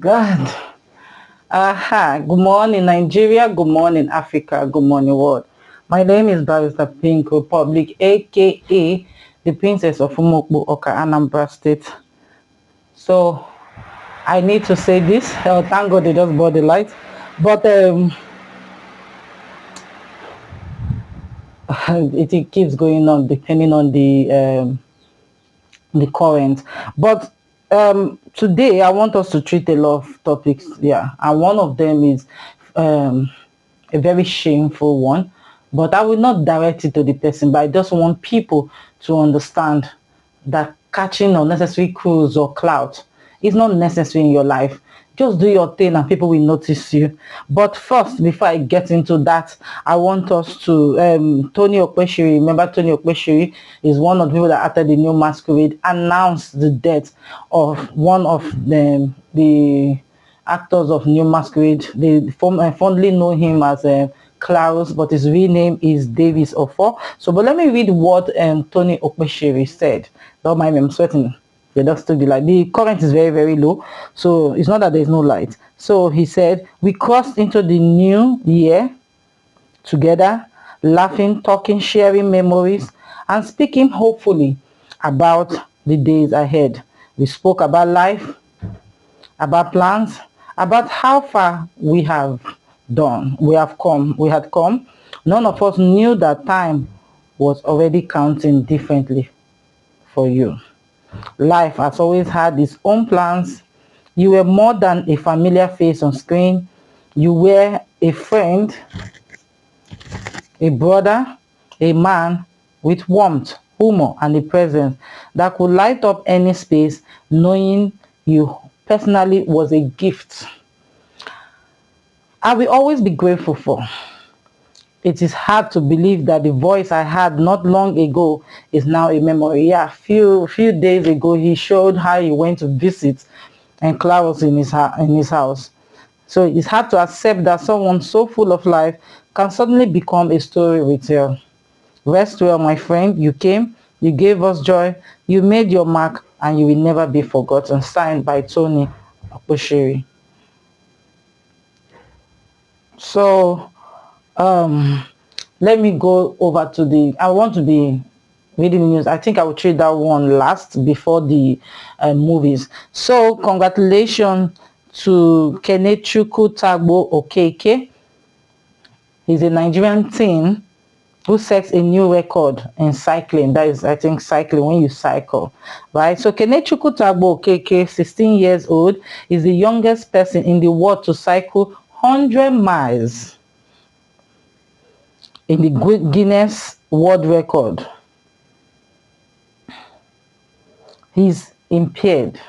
God. Aha. Good morning, Nigeria. Good morning, Africa. Good morning, world. My name is Barrister Pink Republic, aka the Princess of Umokbo Oka, Anambra State. So I need to say this. Thank God they just brought the light. But it keeps going on depending on the current. But today I want us to treat a lot of topics, yeah, and one of them is um, a very shameful one, but I will not direct it to the person, but I just want people to understand that catching unnecessary cruise or clout is not necessary in your life. Just do your thing and people will notice you. But first, before I get into that, I want us to Tony Okweshiri. Remember, Tony Okweshiri is one of the people that after the new masquerade announced the death of one of the actors of New Masquerade. They fondly know him as Klaus, but his real name is Davis Ofo. So, but let me read what Tony Okweshiri said. Don't mind me, I'm sweating. They just took the light. The current is very, very low. So it's not that there's no light. So he said, we crossed into the new year together, laughing, talking, sharing memories, and speaking hopefully about the days ahead. We spoke about life, about plans, about how far we had come. None of us knew that time was already counting differently for you. Life has always had its own plans. You were more than a familiar face on screen. You were a friend, a brother, a man with warmth, humor, and a presence that could light up any space. Knowing you personally was a gift I will always be grateful for. It is hard to believe that the voice I had not long ago is now a memory. Yeah, few days ago he showed how he went to visit and Klaus in his house. So it's hard to accept that someone so full of life can suddenly become a story we tell. Rest well, my friend. You came, you gave us joy, you made your mark, and you will never be forgotten. Signed by Tony Okoshiri. So let me go over to I want to be reading the news. I think I will treat that one last before the movies. So congratulations to Kenechukwu Tagbo Okeke. He's a Nigerian teen who sets a new record in cycling. That is, I think, cycling when you cycle, right? So Kenechukwu Tagbo Okeke, 16 years old, is the youngest person in the world to cycle 100 miles in the Guinness World Record. He's impaired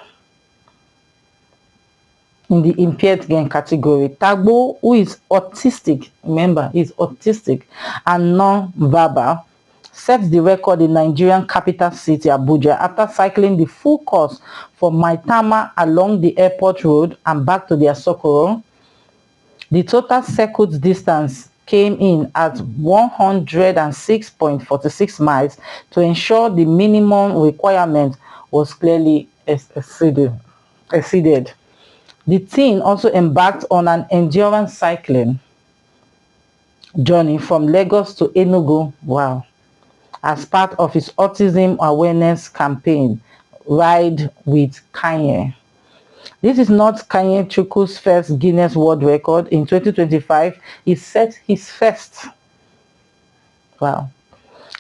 in the impaired gain category. Tagbo, who is autistic, remember, he's autistic and non-verbal, sets the record in Nigerian capital city, Abuja, after cycling the full course from Maitama along the airport road and back to the Asokoro. The total circuit distance came in at 106.46 miles to ensure the minimum requirement was clearly exceeded. The teen also embarked on an endurance cycling journey from Lagos to Enugu, wow, as part of his autism awareness campaign, Ride with Kanye. This is not Kenyechukwu's first Guinness World Record. In 2025, he set his first, wow,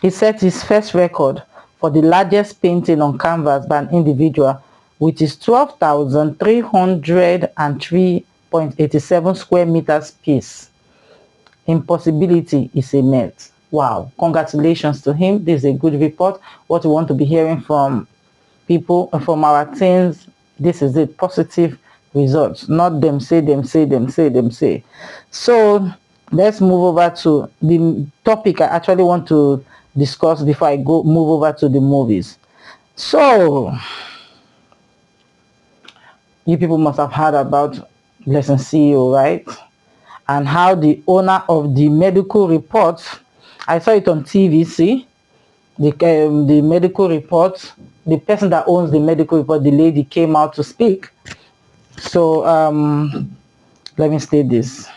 he set his first record for the largest painting on canvas by an individual, which is 12,303.87 square meters piece. Impossibility is a myth. Wow, congratulations to him. This is a good report. What we want to be hearing from people, from our teens, this is it, positive results, not them say, them say, them say, them say. So let's move over to the topic I actually want to discuss before I move over to the movies. So you people must have heard about Blessing CEO, right? And how the owner of the medical report, I saw it on TVC, the medical report, the person that owns the medical report, the lady came out to speak So let me state this.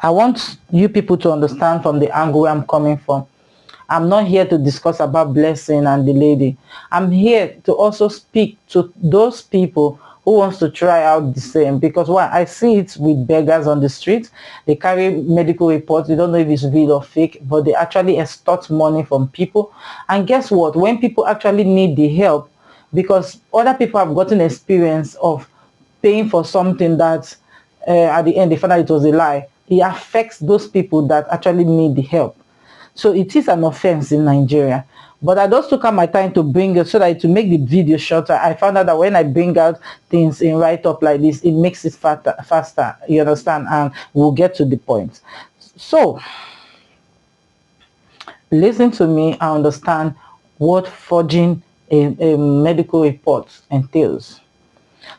I want you people to understand from the angle where I'm coming from. I'm not here to discuss about Blessing and the lady. I'm here to also speak to those people who wants to try out the same, because why? I see it with beggars on the street. They carry medical reports. They don't know if it's real or fake, but they actually extort money from people. And guess what? When people actually need the help, because other people have gotten experience of paying for something that at the end they found out it was a lie, it affects those people that actually need the help. So it is an offense in Nigeria. But I just took out my time to bring it so that to make the video shorter. I found out that when I bring out things in write-up like this, it makes it faster, you understand? And we'll get to the point. So listen to me and understand what forging a medical report entails.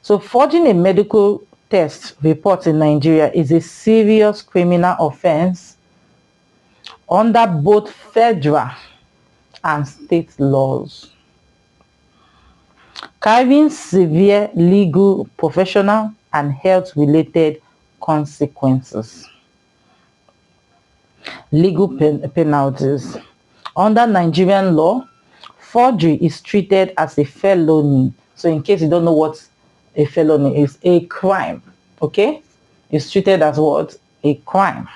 So forging a medical test report in Nigeria is a serious criminal offense under both federal and state laws, carrying severe legal, professional, and health-related consequences. Legal penalties. Under Nigerian law, forgery is treated as a felony. So in case you don't know what a felony is, a crime, okay? It's treated as what? A crime.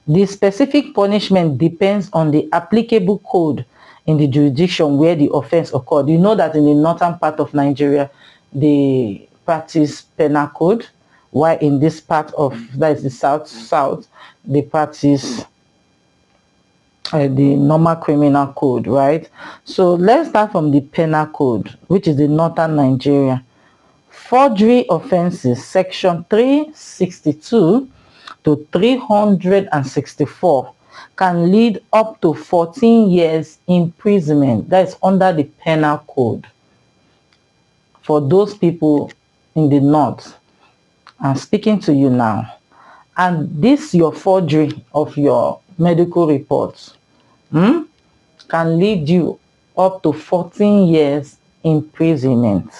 The specific punishment depends on the applicable code in the jurisdiction where the offense occurred. You know that in the northern part of Nigeria, they practice penal code, while in this part of, that is the south, they practice the normal criminal code, right? So let's start from the penal code, which is the northern Nigeria. Forgery offenses, section 362 to 364 can lead up to 14 years imprisonment. That is under the penal code for those people in the north. I'm speaking to you now. And this, your forgery of your medical reports, can lead you up to 14 years imprisonment.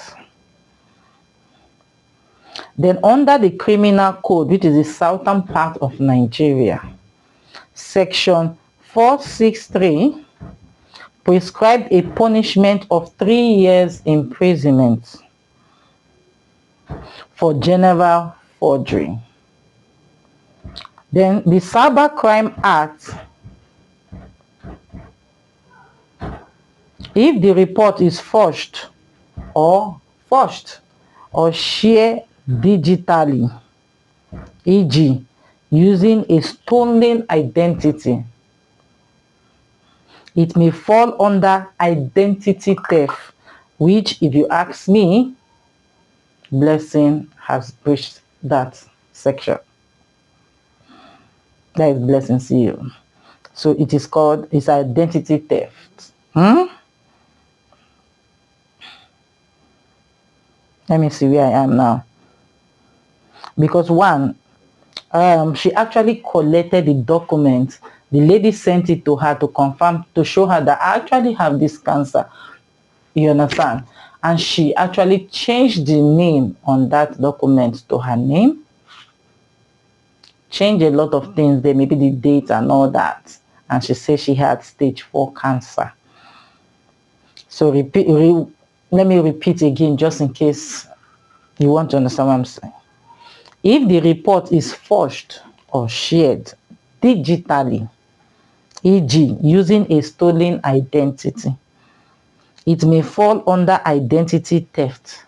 Then under the criminal code, which is the southern part of Nigeria, section 463 prescribed a punishment of 3 years imprisonment for general forgery. Then the Cyber Crime Act, if the report is forged or shared digitally, e.g. using a stolen identity, it may fall under identity theft, which, if you ask me, Blessing has breached that section. That is Blessing CEO. So it is called, it's identity theft. Let me see where I am now. Because one, she actually collected the document. The lady sent it to her to confirm, to show her that I actually have this cancer. You understand? And she actually changed the name on that document to her name. Changed a lot of things there, maybe the date and all that. And she said she had stage 4 cancer. So let me repeat again, just in case you want to understand what I'm saying. If the report is forged or shared digitally, e.g. using a stolen identity, it may fall under identity theft,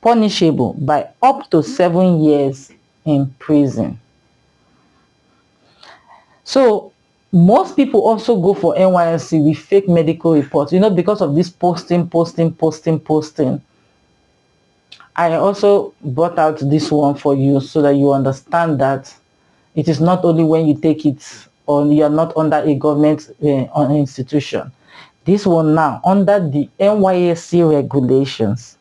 punishable by up to 7 years in prison. So most people also go for NYSC with fake medical reports, because of this posting. I also brought out this one for you so that you understand that it is not only when you take it or you are not under a government institution. This one now, under the NYSC regulations,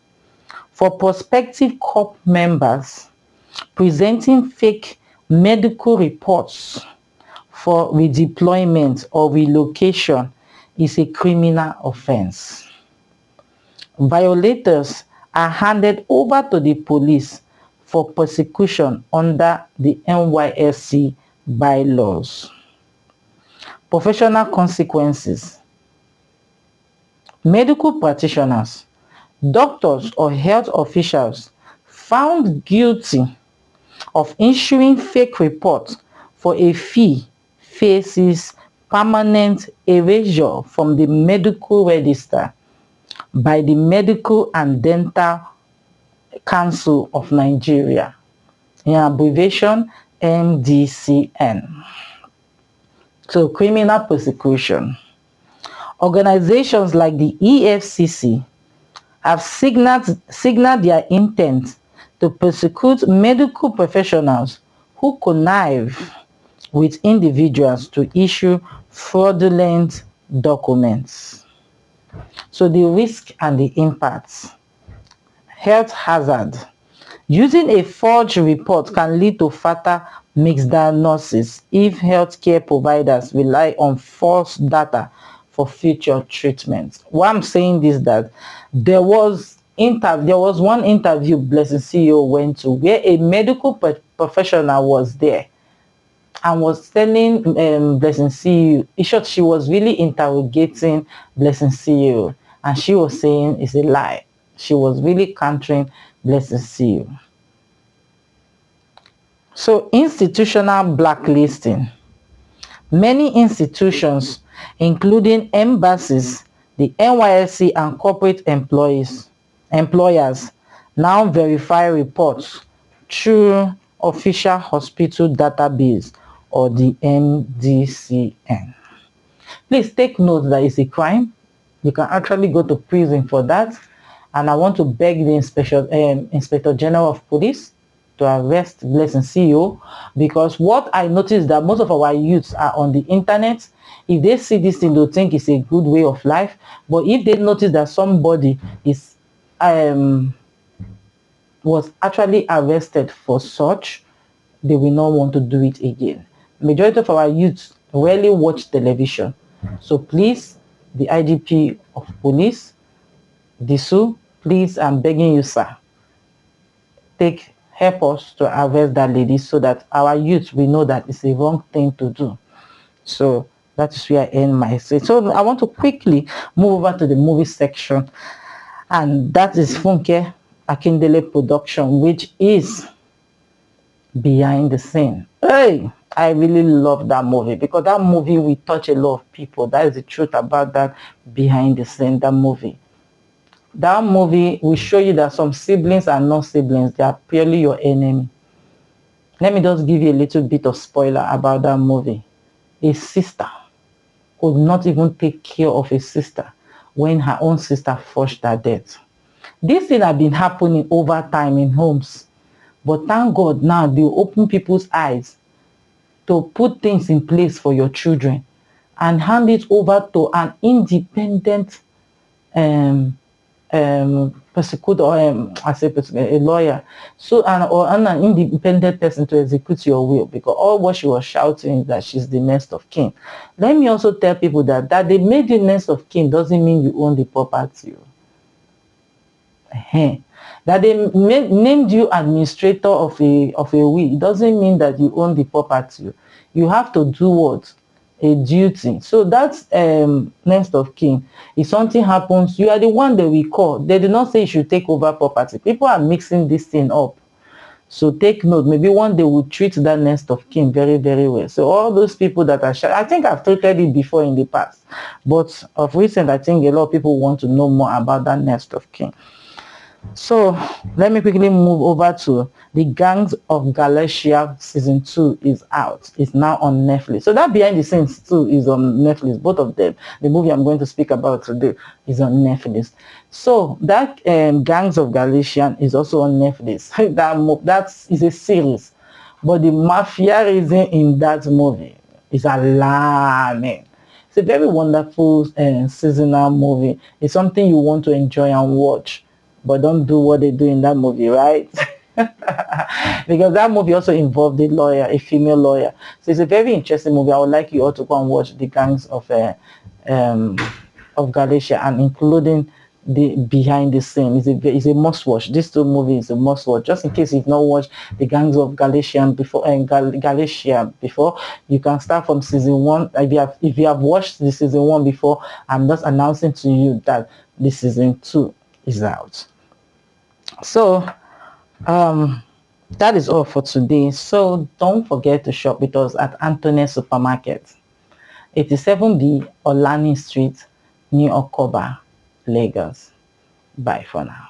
for prospective corp members presenting fake medical reports for redeployment or relocation is a criminal offense. Violators are handed over to the police for prosecution under the NYSC bylaws. Professional consequences. Medical practitioners, doctors or health officials found guilty of issuing fake reports for a fee faces permanent erasure from the medical register by the Medical and Dental Council of Nigeria, in abbreviation MDCN. So criminal prosecution. Organizations like the EFCC have signaled their intent to prosecute medical professionals who connive with individuals to issue fraudulent documents. So the risk and the impacts. Health hazard. Using a forged report can lead to fatal misdiagnosis if healthcare providers rely on false data for future treatment. Why I'm saying this, that there was one interview Blessing CEO went to where a medical professional was there and was telling Blessing CEO, in short, she was really interrogating Blessing CEO, and she was saying it's a lie. She was really countering Blessing CEO. So institutional blacklisting. Many institutions, including embassies, the NYSC and corporate employers now verify reports through official hospital database or the MDCN. Please take note that it's a crime. You can actually go to prison for that. And I want to beg the Inspector General of Police to arrest Blessing CEO, because what I noticed that most of our youths are on the internet. If they see this thing, they'll think it's a good way of life. But if they notice that somebody is was actually arrested for such, they will not want to do it again. Majority of our youths rarely watch television. So please, the IGP of police, Disu, please, I'm begging you, sir, help us to arrest that lady so that our youth will know that it's a wrong thing to do. So that is where I end my say. So I want to quickly move over to the movie section, and that is Funke Akindele production, which is Behind the Scene. Hey, I really love that movie because that movie will touch a lot of people. That is the truth about that Behind the Scene, that movie. That movie will show you that some siblings are not siblings. They are purely your enemy. Let me just give you a little bit of spoiler about that movie. A sister could not even take care of a sister when her own sister forged her death. This thing has been happening over time in homes. But thank God now they open people's eyes to put things in place for your children and hand it over to an independent prosecutor, or a lawyer, so or an independent person to execute your will, because all what she was shouting is that she's the next of kin. Let me also tell people that they made you next of kin doesn't mean you own the property. That they named you administrator of a will doesn't mean that you own the property. You have to do what? A duty. So that's next of kin. If something happens, you are the one that we call. They did not say you should take over property. People are mixing this thing up. So take note, maybe one day we'll treat that next of kin very, very well. So all those people that are I think I've treated it before in the past, but of recent, I think a lot of people want to know more about that next of kin. So let me quickly move over to the Gangs of Galatia season 2 is out. It's now on Netflix. So that Behind the Scenes too is on Netflix. Both of them. The movie I'm going to speak about today is on Netflix. So that Gangs of Galatia is also on Netflix. That is a series, but the mafiaism in that movie is alarming. It's a very wonderful seasonal movie. It's something you want to enjoy and watch. But don't do what they do in that movie, right? Because that movie also involved a lawyer, a female lawyer. So it's a very interesting movie. I would like you all to go and watch the Gangs of Galatia, and including the behind the scene. Is a must watch. These two movies is a must watch. Just in case you've not watched the Gangs of Galatian before and Galatia before, you can start from season one. If you have watched the season one before, I'm just announcing to you that the season two is out. So that is all for today. So don't forget to shop with us at Anthony Supermarket, 87B Olani Street, New Okoba, Lagos. Bye for now.